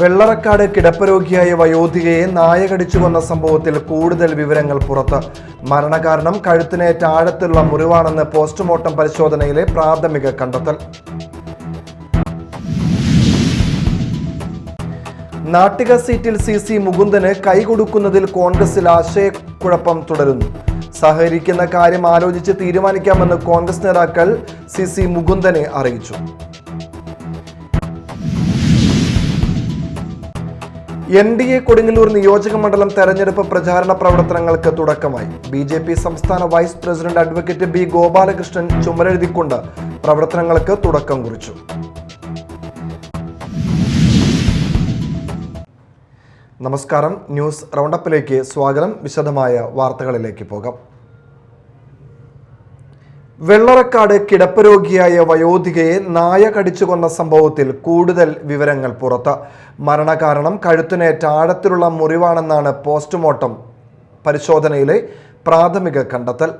വെള്ളറക്കാട് കിടപ്പരോഗിയായ വയോധികയെ നായ കടിച്ചു കൊന്ന സംഭവത്തിൽ കൂടുതൽ വിവരങ്ങൾ പുറത്ത്. മരണകാരണം കഴുത്തിനേറ്റ ആഴത്തിലുള്ള മുറിവാണെന്ന് പോസ്റ്റ്മോർട്ടം പരിശോധനയിലെ പ്രാഥമിക കണ്ടെത്തൽ. നാട്ടിക സീറ്റിൽ CC മുകുന്ദന് കൈകൊടുക്കുന്നതിൽ കോൺഗ്രസിൽ ആശയക്കുഴപ്പം തുടരുന്നു. സഹകരിക്കുന്ന കാര്യം ആലോചിച്ച് തീരുമാനിക്കാമെന്ന് കോൺഗ്രസ് നേതാക്കൾ CC മുകുന്ദനെ അറിയിച്ചു. NDA കൊടുങ്ങല്ലൂർ നിയോജക മണ്ഡലം തെരഞ്ഞെടുപ്പ് പ്രചാരണ പ്രവർത്തനങ്ങൾക്ക് തുടക്കമായി. BJP സംസ്ഥാന vice president advocate B Gopalakrishnan ചുമരെഴുതിക്കൊണ്ട് പ്രവർത്തനങ്ങൾക്ക് തുടക്കം കുറിച്ചു. നമസ്കാരം, ന്യൂസ് റൗണ്ടപ്പിലേക്ക് സ്വാഗതം. വിശദമായ വാർത്തകളിലേക്ക് പോകാം. വെള്ളറക്കാട് കിടപ്പരോഗിയായ വയോധികയെ നായ കടിച്ചു കൊന്ന സംഭവത്തിൽ കൂടുതൽ വിവരങ്ങൾ പുറത്ത്. മരണകാരണം കഴുത്തിനേറ്റ ആഴത്തിലുള്ള മുറിവാണെന്നാണ് പോസ്റ്റ്മോർട്ടം പരിശോധനയിലെ പ്രാഥമിക കണ്ടെത്തൽ.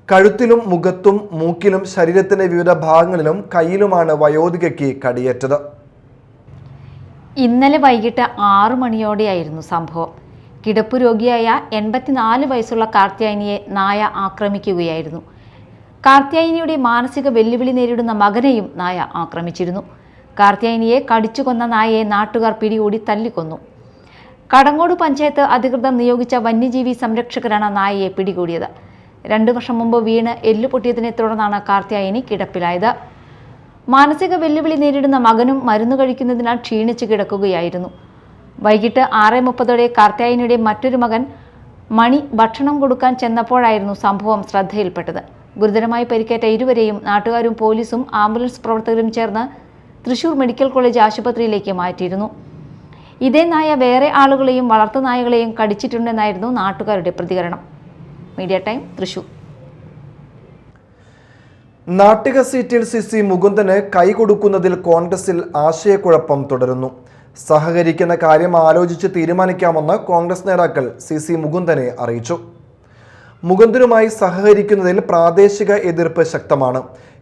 കഴുത്തിലും മുഖത്തും മൂക്കിലും ശരീരത്തിന്റെ വിവിധ ഭാഗങ്ങളിലും കയ്യിലുമാണ് വയോധികയ്ക്ക് കടിയേറ്റത്. ഇന്നലെ വൈകിട്ട് 6 മണിയോടെയായിരുന്നു സംഭവം. കിടപ്പു രോഗിയായ 84 വയസ്സുള്ള കാർത്യായനിയെ നായ ആക്രമിക്കുകയായിരുന്നു. കാർത്യായനിയുടെ മാനസിക വെല്ലുവിളി നേരിടുന്ന മകനെയും നായ ആക്രമിച്ചിരുന്നു. കാർത്യായനിയെ കടിച്ചു കൊന്ന നായയെ നാട്ടുകാർ പിടികൂടി തല്ലിക്കൊന്നു. കടങ്ങോട് പഞ്ചായത്ത് അധികൃതർ നിയോഗിച്ച വന്യജീവി സംരക്ഷകരാണ് നായയെ പിടികൂടിയത്. 2 വർഷം മുമ്പ് വീണ് എല്ലുപൊട്ടിയതിനെ തുടർന്നാണ് കാർത്യായനി കിടപ്പിലായത്. മാനസിക വെല്ലുവിളി നേരിടുന്ന മകനും മരുന്ന് കഴിക്കുന്നതിനാൽ ക്ഷീണിച്ചു കിടക്കുകയായിരുന്നു. വൈകിട്ട് 6:30 കാർത്യായനിയുടെ മറ്റൊരു മകൻ മണി ഭക്ഷണം കൊടുക്കാൻ ചെന്നപ്പോഴായിരുന്നു സംഭവം ശ്രദ്ധയിൽപ്പെട്ടത്. ഗുരുതരമായി പരിക്കേറ്റ ഇരുവരെയും നാട്ടുകാരും പോലീസും ആംബുലൻസ് പ്രവർത്തകരും ചേർന്ന് തൃശൂർ മെഡിക്കൽ കോളേജ് ആശുപത്രിയിലേക്ക് മാറ്റിയിരുന്നു. ഇതേ നായ വേറെ ആളുകളെയും വളർത്തുനായകളെയും കടിച്ചിട്ടുണ്ടെന്നായിരുന്നു നാട്ടുകാരുടെ പ്രതികരണം. Media time, Thrissur. നാട്ടിക സീറ്റിൽ CC മുകുന്ദന് കൈകൊടുക്കുന്നതിൽ കോൺഗ്രസിൽ ആശയക്കുഴപ്പം തുടരുന്നു. സഹകരിക്കുന്ന കാര്യം ആലോചിച്ച് തീരുമാനിക്കാമെന്ന് കോൺഗ്രസ് നേതാക്കൾ CC മുകുന്ദനെ അറിയിച്ചു. മുകുന്ദനുമായി സഹകരിക്കുന്നതിൽ പ്രാദേശിക എതിർപ്പ് ശക്തമാണ്.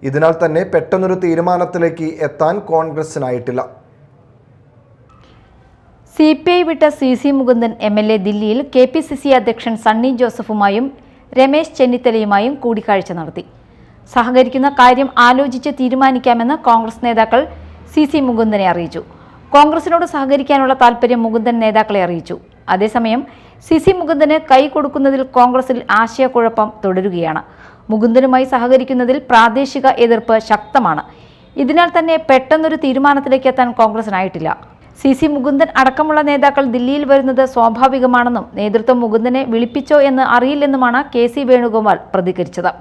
ഇതിനാൽ തന്നെ പെട്ടെന്നൊരു തീരുമാനത്തിലേക്ക് എത്താൻ കോൺഗ്രസിനായിട്ടില്ല. CPI വിട്ട CC മുകുന്ദൻ MLA ദില്ലിയിൽ KPCC അധ്യക്ഷൻ സണ്ണി ജോസഫുമായും രമേശ് ചെന്നിത്തലയുമായും കൂടിക്കാഴ്ച നടത്തി. സഹകരിക്കുന്ന കാര്യം ആലോചിച്ച് തീരുമാനിക്കാമെന്ന് കോൺഗ്രസ് നേതാക്കൾ CC മുകുന്ദനെ അറിയിച്ചു. കോൺഗ്രസിനോട് സഹകരിക്കാനുള്ള താൽപ്പര്യം മുകുന്ദൻ നേതാക്കളെ അറിയിച്ചു. അതേസമയം CC മുകുന്ദന് കൈ കൊടുക്കുന്നതിൽ കോൺഗ്രസിൽ ആശയക്കുഴപ്പം തുടരുകയാണ്. മുകുന്ദനുമായി സഹകരിക്കുന്നതിൽ പ്രാദേശിക എതിർപ്പ് ശക്തമാണ്. ഇതിനാൽ തന്നെ പെട്ടെന്നൊരു തീരുമാനത്തിലേക്ക് എത്താൻ കോൺഗ്രസിനായിട്ടില്ല. CC മുകുന്ദൻ അടക്കമുള്ള നേതാക്കൾ ദില്ലിയിൽ വരുന്നത് സ്വാഭാവികമാണെന്നും നേതൃത്വം മുകുന്ദനെ വിളിപ്പിച്ചോ എന്ന് അറിയില്ലെന്നുമാണ് KC വേണുഗോപാൽ പ്രതികരിച്ചത്.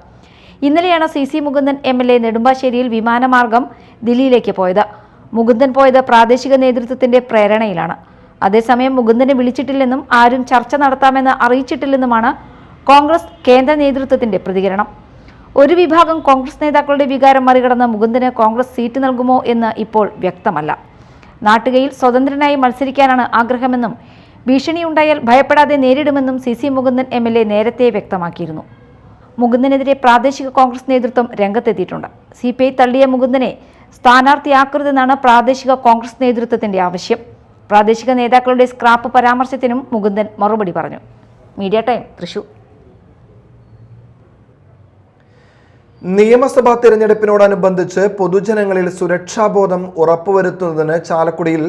ഇന്നലെയാണ് CC മുകുന്ദൻ MLA നെടുമ്പാശ്ശേരിയിൽ വിമാനമാർഗം ദില്ലിയിലേക്ക് പോയത്. മുകുന്ദൻ പോയത് പ്രാദേശിക നേതൃത്വത്തിന്റെ പ്രേരണയിലാണ്. അതേസമയം മുകുന്ദനെ വിളിച്ചിട്ടില്ലെന്നും ആരും ചർച്ച നടത്താമെന്ന് അറിയിച്ചിട്ടില്ലെന്നുമാണ് കോൺഗ്രസ് കേന്ദ്ര നേതൃത്വത്തിന്റെ പ്രതികരണം. ഒരു വിഭാഗം കോൺഗ്രസ് നേതാക്കളുടെ വികാരം മറികടന്ന് മുകുന്ദന് കോൺഗ്രസ് സീറ്റ് നൽകുമോ എന്ന് ഇപ്പോൾ വ്യക്തമല്ല. നാട്ടികയിൽ സ്വതന്ത്രനായി മത്സരിക്കാനാണ് ആഗ്രഹമെന്നും ഭീഷണിയുണ്ടായാൽ ഭയപ്പെടാതെ നേരിടുമെന്നും CC മുകുന്ദൻ MLA നേരത്തെ വ്യക്തമാക്കിയിരുന്നു. മുകുന്ദനെതിരെ പ്രാദേശിക കോൺഗ്രസ് നേതൃത്വം രംഗത്തെത്തിയിട്ടുണ്ട്. CPI തള്ളിയ മുകുന്ദനെ സ്ഥാനാർത്ഥിയാക്കരുതെന്നാണ് പ്രാദേശിക കോൺഗ്രസ് നേതൃത്വത്തിന്റെ ആവശ്യം. പ്രാദേശിക നേതാക്കളുടെ സ്ക്രാപ്പ് പരാമർശത്തിനും മുകുന്ദൻ മറുപടി പറഞ്ഞു. Media time, Thrissur. നിയമസഭാ തിരഞ്ഞെടുപ്പിനോടനുബന്ധിച്ച് പൊതുജനങ്ങളിൽ സുരക്ഷാബോധം ഉറപ്പുവരുത്തുന്നതിന് ചാലക്കുടിയിൽ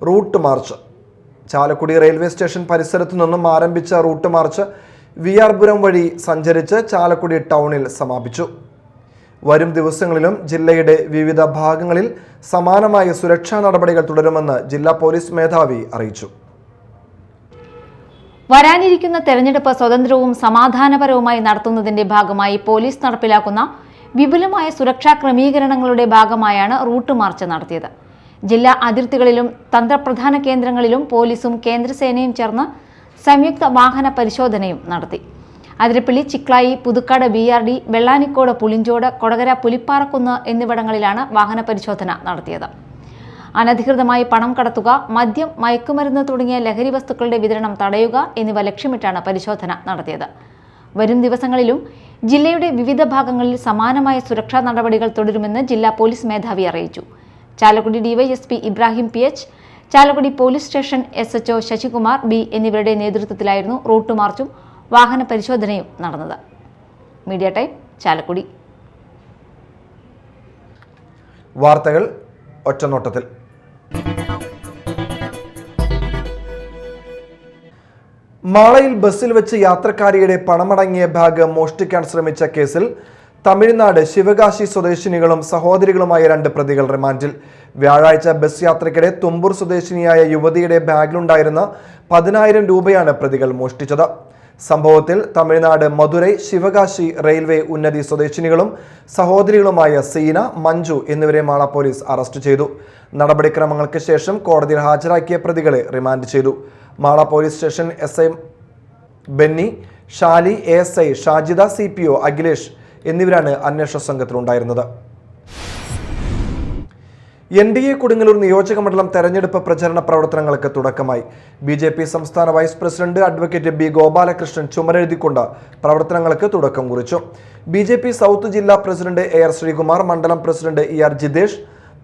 route march. Chalakudy railway station പരിസരത്തു നിന്നും ആരംഭിച്ച റൂട്ട് മാർച്ച് VR പുരം വഴി സഞ്ചരിച്ച് ചാലക്കുടി ടൗണിൽ സമാപിച്ചു. വരും ദിവസങ്ങളിലും ജില്ലയുടെ വിവിധ ഭാഗങ്ങളിൽ സമാനമായ സുരക്ഷാ നടപടികൾ തുടരുമെന്ന് ജില്ലാ പോലീസ് മേധാവി അറിയിച്ചു. വരാനിരിക്കുന്ന തെരഞ്ഞെടുപ്പ് സ്വതന്ത്രവും സമാധാനപരവുമായി നടത്തുന്നതിന്റെ ഭാഗമായി പോലീസ് നടപ്പിലാക്കുന്ന വിപുലമായ സുരക്ഷാ ക്രമീകരണങ്ങളുടെ ഭാഗമായാണ് റൂട്ട് മാർച്ച് നടത്തിയത്. ജില്ലാ അതിർത്തികളിലും തന്ത്രപ്രധാന കേന്ദ്രങ്ങളിലും പോലീസും കേന്ദ്രസേനയും ചേർന്ന് സംയുക്ത വാഹന പരിശോധനയും നടത്തി. അതിരപ്പള്ളി, ചിക്ലായി, പുതുക്കാട് BRD, വെള്ളാനിക്കോട്, പുളിഞ്ചോട്, കൊടകര, പുലിപ്പാറക്കുന്ന് എന്നിവിടങ്ങളിലാണ് വാഹന പരിശോധന നടത്തിയത്. അനധികൃതമായി പണം കടത്തുക, മദ്യം, മയക്കുമരുന്ന് തുടങ്ങിയ ലഹരി വസ്തുക്കളുടെ വിതരണം തടയുക എന്നിവ ലക്ഷ്യമിട്ടാണ് പരിശോധന നടത്തിയത്. വരും ദിവസങ്ങളിലും ജില്ലയുടെ വിവിധ ഭാഗങ്ങളിൽ സമാനമായ സുരക്ഷാ നടപടികൾ തുടരുമെന്ന് ജില്ലാ പോലീസ് മേധാവി അറിയിച്ചു. Chalakudy DYSP Ibrahim PH, Chalakudy police station SHO Sasikumar B എന്നിവരുടെ നേതൃത്വത്തിലായിരുന്നു റൂട്ട് മാർച്ചും വാഹന പരിശോധനയും നടന്നത്. Media time, Chalakudy. വാർത്തകൾ ഒറ്റനോട്ടത്തിൽ. മാളയിൽ ബസ്സിൽ വെച്ച് യാത്രക്കാരിയുടെ പണമടങ്ങിയ ബാഗ് മോഷ്ടിക്കാൻ ശ്രമിച്ച കേസിൽ തമിഴ്നാട് ശിവകാശി സ്വദേശിനികളും സഹോദരികളുമായ 2 പ്രതികൾ റിമാൻഡിൽ. വ്യാഴാഴ്ച ബസ് യാത്രയ്ക്കിടെ തുമ്പൂർ സ്വദേശിനിയായ യുവതിയുടെ ബാഗിലുണ്ടായിരുന്ന 10,000 രൂപയാണ് പ്രതികൾ മോഷ്ടിച്ചത്. സംഭവത്തിൽ തമിഴ്നാട് മധുരൈ ശിവകാശി റെയിൽവേ ഉന്നതി സ്വദേശിനികളും സഹോദരികളുമായ സീന, മഞ്ജു എന്നിവരെ മാള പോലീസ് അറസ്റ്റ് ചെയ്തു. നടപടിക്രമങ്ങൾക്ക് ശേഷം കോടതിയിൽ ഹാജരാക്കിയ പ്രതികളെ റിമാൻഡ് ചെയ്തു. Mala police station SI Benny, Shali, ASI Shajida, CPO Akhilesh എന്നിവരാണ് അന്വേഷണ സംഘത്തിലുണ്ടായിരുന്നത്. NDA കൊടുങ്ങല്ലൂർ നിയോജക മണ്ഡലം തെരഞ്ഞെടുപ്പ് പ്രചരണ പ്രവർത്തനങ്ങൾക്ക് തുടക്കമായി. BJP സംസ്ഥാന vice president advocate B Gopalakrishnan ചുമരെഴുതിക്കൊണ്ട് പ്രവർത്തനങ്ങൾക്ക് തുടക്കം കുറിച്ചു. BJP സൗത്ത് ജില്ലാ പ്രസിഡന്റ് AR ശ്രീകുമാർ, മണ്ഡലം പ്രസിഡന്റ് ER ജിതേഷ്,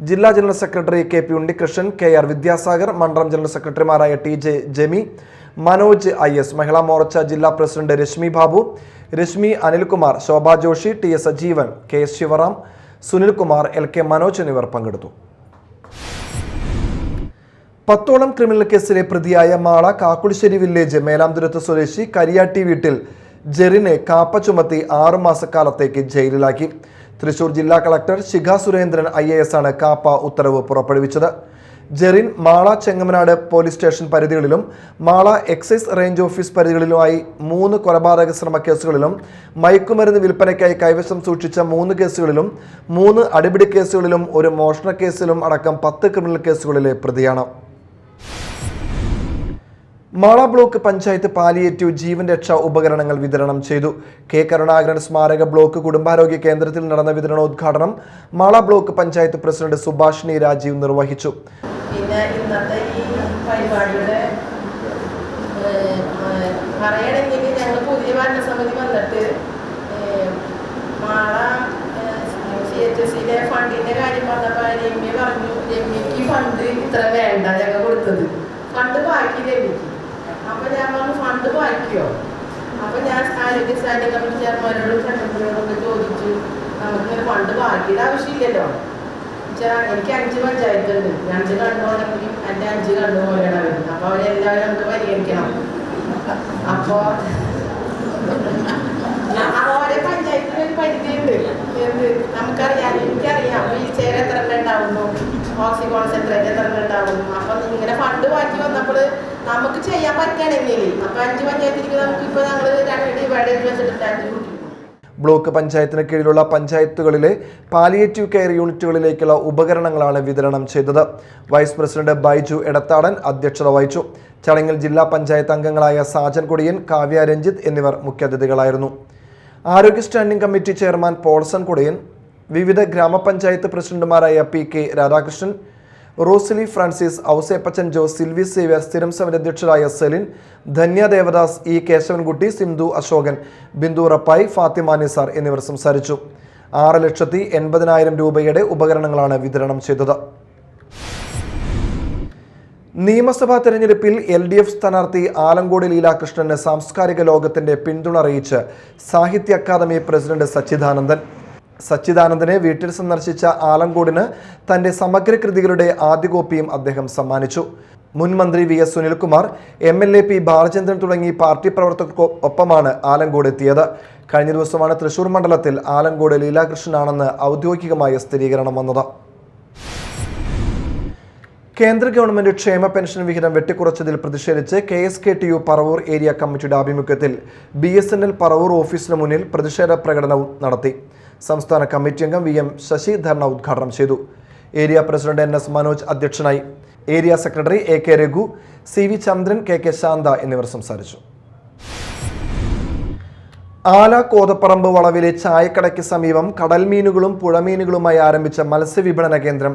ജില്ലാ general secretary KP Unnikrishnan, KR Vidyasagar, മണ്ഡലം ജനറൽ സെക്രട്ടറിമാരായ TJ ജെമി, മനോജ് IS, മഹിളാ മോർച്ച ജില്ലാ president Reshmi Babu, Reshmi Anilkumar, Shobha Joshi, TS Sajeevan, KS Sivaram, Sunilkumar, LK Manoj എന്നിവർ പങ്കെടുത്തു. 10ഓളം ക്രിമിനൽ കേസിലെ പ്രതിയായ മാള കാക്കുളിശ്ശേരി വില്ലേജ് മേലാംതുരത്ത് സ്വദേശി കരിയാട്ടി വീട്ടിൽ ജെറിനെ കാപ്പ ചുമത്തി 6 മാസക്കാലത്തേക്ക് ജയിലിലാക്കി. തൃശൂർ ജില്ലാ കളക്ടർ ശിഖ സുരേന്ദ്രൻ IAS ആണ് കാപ്പ ഉത്തരവ് പുറപ്പെടുവിച്ചത്. ജെറിൻ മാള ചെങ്ങമനാട് പോലീസ് സ്റ്റേഷൻ പരിധികളിലും മാള എക്സൈസ് റേഞ്ച് ഓഫീസ് പരിധികളിലുമായി 3 കൊലപാതക ശ്രമ കേസുകളിലും മയക്കുമരുന്ന് വിൽപ്പനയ്ക്കായി കൈവശം സൂക്ഷിച്ച 3 കേസുകളിലും 3 അടിപിടി കേസുകളിലും 1 മോഷണ കേസിലും അടക്കം 10 ക്രിമിനൽ കേസുകളിലെ പ്രതിയാണ്. മാള ബ്ലോക്ക് പഞ്ചായത്ത് പാലിയേറ്റീവ് ജീവൻ രക്ഷാ ഉപകരണങ്ങൾ വിതരണം ചെയ്തു. K കരുണാകരൻ സ്മാരക ബ്ലോക്ക് കുടുംബാരോഗ്യ കേന്ദ്രത്തിൽ നടന്ന വിതരണോദ്ഘാടനം മാള ബ്ലോക്ക് പഞ്ചായത്ത് പ്രസിഡന്റ് സുഭാഷിണി രാജീവ് നിർവഹിച്ചു. പിന്നെ ഇന്നത്തെ ഈ പരിപാടിയുടെ പറയണമെങ്കിൽ ഞങ്ങൾ പുതിയ ഭരണസമിതി വന്നിട്ട് മാള CHSയിലെ ഫണ്ടിന്റെ കാര്യം പറഞ്ഞപ്പോൾ രമ്യ പറഞ്ഞു, രമ്യക്ക് ഫണ്ട് ഇത്ര വേണ്ട ഞങ്ങൾ കൊടുത്തത്, ഫണ്ട് ബാക്കി രമ്യക്ക്. അപ്പൊ ഞാൻ പറഞ്ഞു ഫണ്ട് ബാക്കിയോ? അപ്പൊ ഞാൻ ആരോഗ്യ സ്റ്റാൻഡിംഗ് കമ്മിറ്റി ചെയർമാനോടും സെക്രട്ടറിയോടൊക്കെ ചോദിച്ചു, നമുക്കിങ്ങനെ ഫണ്ട് ബാക്കിയുടെ ആവശ്യമില്ലല്ലോ. എനിക്ക് 5 പഞ്ചായത്ത് ഉണ്ട്, 2 കണ്ടുപോലെങ്കിലും എൻ്റെ 5 കണ്ടുപോലെയാണ് വരുന്നത്. അപ്പൊ അവരെല്ലാവരും നമുക്ക് പരിഗണിക്കണം. അപ്പോ ഓരോ പഞ്ചായത്തിന് ഒരു പരിധിയുണ്ട്. നമുക്കറിയാം, എനിക്കറിയാം വീൽ ചെയർ എത്ര ഉണ്ടാവുന്നു, ഓക്സിജൻ കോൺസെൻട്രേറ്റ് എത്ര ഉണ്ടാവുന്നു. അപ്പൊ ഇങ്ങനെ ഫണ്ട് ബാക്കി വന്നപ്പോൾ നമുക്ക് ചെയ്യാൻ പറ്റുകയാണെങ്കിൽ അപ്പൊ 5 പഞ്ചായത്തിലേക്ക് നമുക്ക് ഇപ്പൊ ഞങ്ങൾ 2 ഡിവൈഡ് വെച്ചിട്ട് 5 കൂട്ടി. ബ്ലോക്ക് പഞ്ചായത്തിന് കീഴിലുള്ള പഞ്ചായത്തുകളിലെ പാലിയേറ്റീവ് കെയർ യൂണിറ്റുകളിലേക്കുള്ള ഉപകരണങ്ങളാണ് വിതരണം ചെയ്തത്. വൈസ് പ്രസിഡന്റ് ബൈജു എടത്താടൻ അധ്യക്ഷത വഹിച്ചു. ചടങ്ങിൽ ജില്ലാ പഞ്ചായത്ത് അംഗങ്ങളായ സാജൻ കൊടിയൻ, കാവ്യ രഞ്ജിത്ത് എന്നിവർ മുഖ്യാതിഥികളായിരുന്നു. ആരോഗ്യ standing committee chairman Paulson Kodiyan, വിവിധ ഗ്രാമപഞ്ചായത്ത് പ്രസിഡന്റുമാരായ PK Radhakrishnan, Rosalie Francis, Ouseppachan Jose, Silvy Xavier, സ്ഥിരം സമിതി അധ്യക്ഷരായ സെലിൻ, ധന്യ ദേവദാസ്, E കേശവൻകുട്ടി, സിന്ധു അശോകൻ, ബിന്ദു റപ്പായി, ഫാത്തിമ നിസാർ എന്നിവർ സംസാരിച്ചു. 6,80,000 രൂപയുടെ ഉപകരണങ്ങളാണ് വിതരണം ചെയ്തത്. നിയമസഭാ തെരഞ്ഞെടുപ്പിൽ LDF സ്ഥാനാർത്ഥി ആലങ്കോട് ലീലാകൃഷ്ണന് സാംസ്കാരിക ലോകത്തിന്റെ പിന്തുണ അറിയിച്ച് സാഹിത്യ അക്കാദമി പ്രസിഡന്റ് സച്ചിദാനന്ദനെ വീട്ടിൽ സന്ദർശിച്ച ആലങ്കോടിന് തന്റെ സമഗ്ര കൃതികളുടെ ആദ്യ കോപ്പിയും അദ്ദേഹം സമ്മാനിച്ചു. മുൻ മന്ത്രി VS Sunilkumar, MLA P Balachandran തുടങ്ങി പാർട്ടി പ്രവർത്തകർക്കൊപ്പമാണ് ആലങ്കോട് എത്തിയത്. കഴിഞ്ഞ ദിവസമാണ് തൃശൂർ മണ്ഡലത്തിൽ ആലങ്കോട് ലീലാകൃഷ്ണനാണെന്ന് ഔദ്യോഗികമായ സ്ഥിരീകരണം വന്നത്. കേന്ദ്ര ഗവൺമെന്റ് ക്ഷേമ പെൻഷൻ വിഹിതം വെട്ടിക്കുറച്ചതിൽ പ്രതിഷേധിച്ച് KSKTU പറവൂർ ഏരിയ കമ്മിറ്റിയുടെ ആഭിമുഖ്യത്തിൽ BSNL പറവൂർ ഓഫീസിന് മുന്നിൽ പ്രതിഷേധ പ്രകടനവും നടത്തി. സംസ്ഥാന കമ്മിറ്റി അംഗം VM ശശി ധർണ ഉദ്ഘാടനം ചെയ്തു. ഏരിയ പ്രസിഡന്റ് NS മനോജ് അധ്യക്ഷനായി. Area secretary AK Raghu, CV ചന്ദ്രൻ, KK ശാന്ത എന്നിവർ സംസാരിച്ചു. ആല കോതപ്പറമ്പ് വളവിലെ ചായക്കടയ്ക്ക് സമീപം കടൽമീനുകളും പുഴമീനുകളുമായി ആരംഭിച്ച മത്സ്യവിപണന കേന്ദ്രം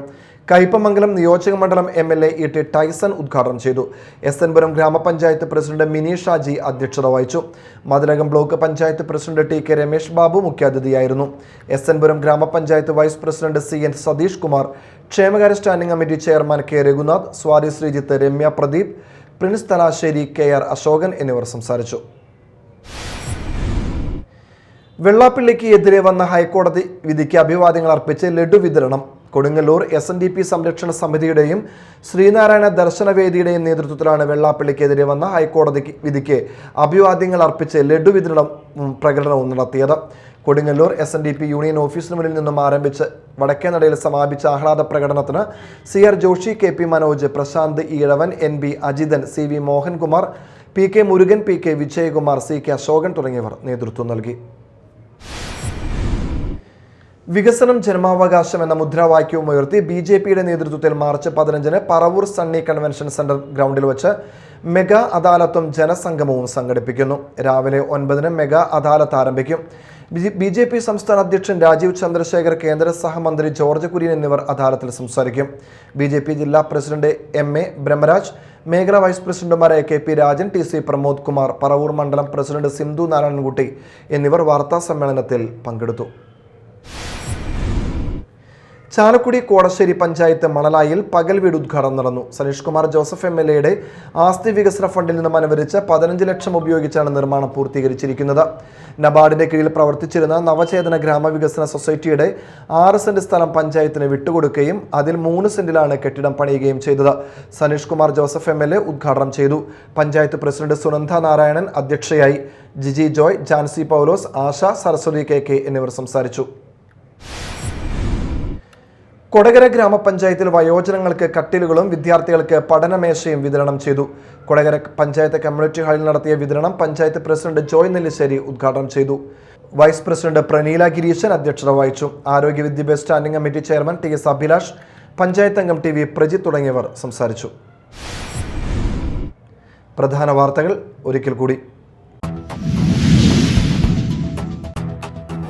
കയ്പമംഗലം നിയോജകമണ്ഡലം MLA E.T. ടൈസൺ ഉദ്ഘാടനം ചെയ്തു. എസ്എൻപുരം ഗ്രാമപഞ്ചായത്ത് പ്രസിഡന്റ് മിനി ഷാജി അധ്യക്ഷത വഹിച്ചു. Mathilakam block panchayat president T.K. Ramesh Babu മുഖ്യാതിഥിയായിരുന്നു. എസ്എൻപുരം ഗ്രാമപഞ്ചായത്ത് vice president CN Satheesh Kumar, ക്ഷേമകാര്യ standing committee chairman K. Raghunath, Swathi Sreejith, Ramya Pradeep, Prince Thalassery, KR Asokan എന്നിവർ സംസാരിച്ചു. വെള്ളാപ്പള്ളിക്ക് എതിരെ വന്ന ഹൈക്കോടതി വിധിക്ക് അഭിവാദ്യങ്ങൾ അർപ്പിച്ച് ലഡു വിതരണം. കൊടുങ്ങല്ലൂർ SNDP സംരക്ഷണ സമിതിയുടെയും ശ്രീനാരായണ ദർശനവേദിയുടെയും നേതൃത്വത്തിലാണ് വെള്ളാപ്പള്ളിക്കെതിരെ വന്ന ഹൈക്കോടതി വിധിക്ക് അഭിവാദ്യങ്ങൾ അർപ്പിച്ച് ലഡു വിതരണവും പ്രകടനവും നടത്തിയത്. കൊടുങ്ങല്ലൂർ SNDP യൂണിയൻ ഓഫീസിന് മുന്നിൽ നിന്നും ആരംഭിച്ച് വടക്കേനടയിൽ സമാപിച്ച ആഹ്ലാദ പ്രകടനത്തിന് CR Joshi, KP Manoj, Prashant ഈഴവൻ, NB Ajithan, CV Mohankumar, PK Murugan, PK Vijayakumar, CK Ashokan തുടങ്ങിയവർ നേതൃത്വം നൽകി. വികസനം ജന്മാവകാശം എന്ന മുദ്രാവാക്യവും ഉയർത്തി BJPയുടെ നേതൃത്വത്തിൽ മാർച്ച് 15-ന് പറവൂർ സണ്ണി കൺവെൻഷൻ സെന്റർ ഗ്രൗണ്ടിൽ വെച്ച് മെഗാ അദാലത്തും ജനസംഗമവും സംഘടിപ്പിക്കുന്നു. രാവിലെ 9-ന് മെഗാ അദാലത്ത് ആരംഭിക്കും. BJP സംസ്ഥാന അധ്യക്ഷൻ രാജീവ് ചന്ദ്രശേഖർ, കേന്ദ്ര സഹമന്ത്രി ജോർജ് കുര്യൻ എന്നിവർ അദാലത്തിൽ സംസാരിക്കും. BJP ജില്ലാ പ്രസിഡന്റ് MA ബ്രഹ്മരാജ്, മേഖലാ വൈസ് പ്രസിഡന്റുമാരായ KP രാജൻ, TC പ്രമോദ് കുമാർ, പറവൂർ മണ്ഡലം പ്രസിഡന്റ് സിന്ധു നാരായണൻകുട്ടി എന്നിവർ വാർത്താ സമ്മേളനത്തിൽ പങ്കെടുത്തു. ചാലക്കുടി കോടശ്ശേരി പഞ്ചായത്ത് മണലായിൽ പകൽ വീട് ഉദ്ഘാടനം നടന്നു. സനീഷ് കുമാർ ജോസഫ് MLAയുടെ ആസ്തി വികസന ഫണ്ടിൽ നിന്നും അനുവദിച്ച 15 ലക്ഷം ഉപയോഗിച്ചാണ് നിർമ്മാണം പൂർത്തീകരിച്ചിരിക്കുന്നത്. നബാർഡിന്റെ കീഴിൽ പ്രവർത്തിച്ചിരുന്ന നവചേതന ഗ്രാമവികസന സൊസൈറ്റിയുടെ 6 സെന്റ് സ്ഥലം പഞ്ചായത്തിന് വിട്ടുകൊടുക്കുകയും അതിൽ 3 സെന്റിലാണ് കെട്ടിടം പണിയുകയും ചെയ്തത്. സനീഷ് കുമാർ ജോസഫ് MLA ഉദ്ഘാടനം ചെയ്തു. പഞ്ചായത്ത് പ്രസിഡന്റ് സുനന്ദ നാരായണൻ അധ്യക്ഷയായി. ജിജി ജോയ്, ജാൻസി പൗലോസ്, ആശ, സരസ്വതി KK എന്നിവർ സംസാരിച്ചു. കൊടകര ഗ്രാമപഞ്ചായത്തിൽ വയോജനങ്ങൾക്ക് കട്ടിലുകളും വിദ്യാർത്ഥികൾക്ക് പഠനമേശയും വിതരണം ചെയ്തു. കൊടകര പഞ്ചായത്ത് കമ്മ്യൂണിറ്റി ഹാളിൽ നടത്തിയ വിതരണം പഞ്ചായത്ത് പ്രസിഡന്റ് ജോയ് നെല്ലിശ്ശേരി ഉദ്ഘാടനം ചെയ്തു. വൈസ് പ്രസിഡന്റ് പ്രനീല ഗിരീശൻ അധ്യക്ഷത വഹിച്ചു. ആരോഗ്യ വിദ്യാഭ്യാസ standing committee chairman TS Abhilash, panchayat അംഗം TV പ്രജിത്ത് തുടങ്ങിയവർ സംസാരിച്ചു. പ്രധാന വാർത്തകൾ ഒരിക്കൽ കൂടി.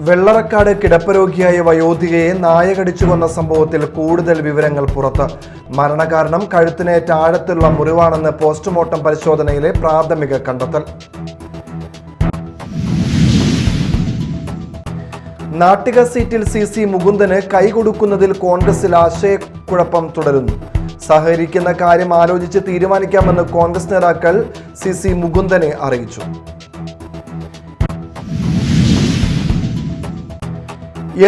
വെള്ളറക്കാട് കിടപ്പ് രോഗിയായ വയോധികയെ നായ കടിച്ചു കൊന്ന സംഭവത്തിൽ കൂടുതൽ വിവരങ്ങൾ പുറത്ത്. മരണകാരണം കഴുത്തിനേറ്റ ആഴത്തുള്ള മുറിവാണെന്ന് പോസ്റ്റ്മോർട്ടം പരിശോധനയിലെ പ്രാഥമിക കണ്ടെത്തൽ. നാട്ടിക സീറ്റിൽ CC മുകുന്ദന് കൈകൊടുക്കുന്നതിൽ കോൺഗ്രസിൽ ആശയക്കുഴപ്പം തുടരുന്നു. സഹകരിക്കുന്ന കാര്യം ആലോചിച്ച് തീരുമാനിക്കാമെന്ന് കോൺഗ്രസ് നേതാക്കൾ CC മുകുന്ദനെ അറിയിച്ചു.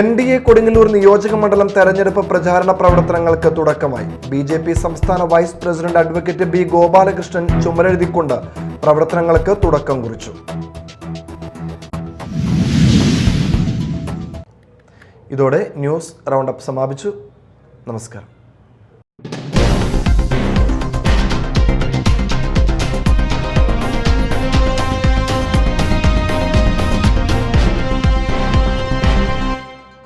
NDA കൊടുങ്ങല്ലൂർ നിയോജക മണ്ഡലം തെരഞ്ഞെടുപ്പ് പ്രചാരണ പ്രവർത്തനങ്ങൾക്ക് തുടക്കമായി. BJP സംസ്ഥാന vice president advocate B. Gopalakrishnan ചുമരെഴുതിക്കൊണ്ട് പ്രവർത്തനങ്ങൾക്ക് തുടക്കം കുറിച്ചു. ഇതോടെ ന്യൂസ് റൗണ്ടപ്പ് സമാപിച്ചു. നമസ്കാരം.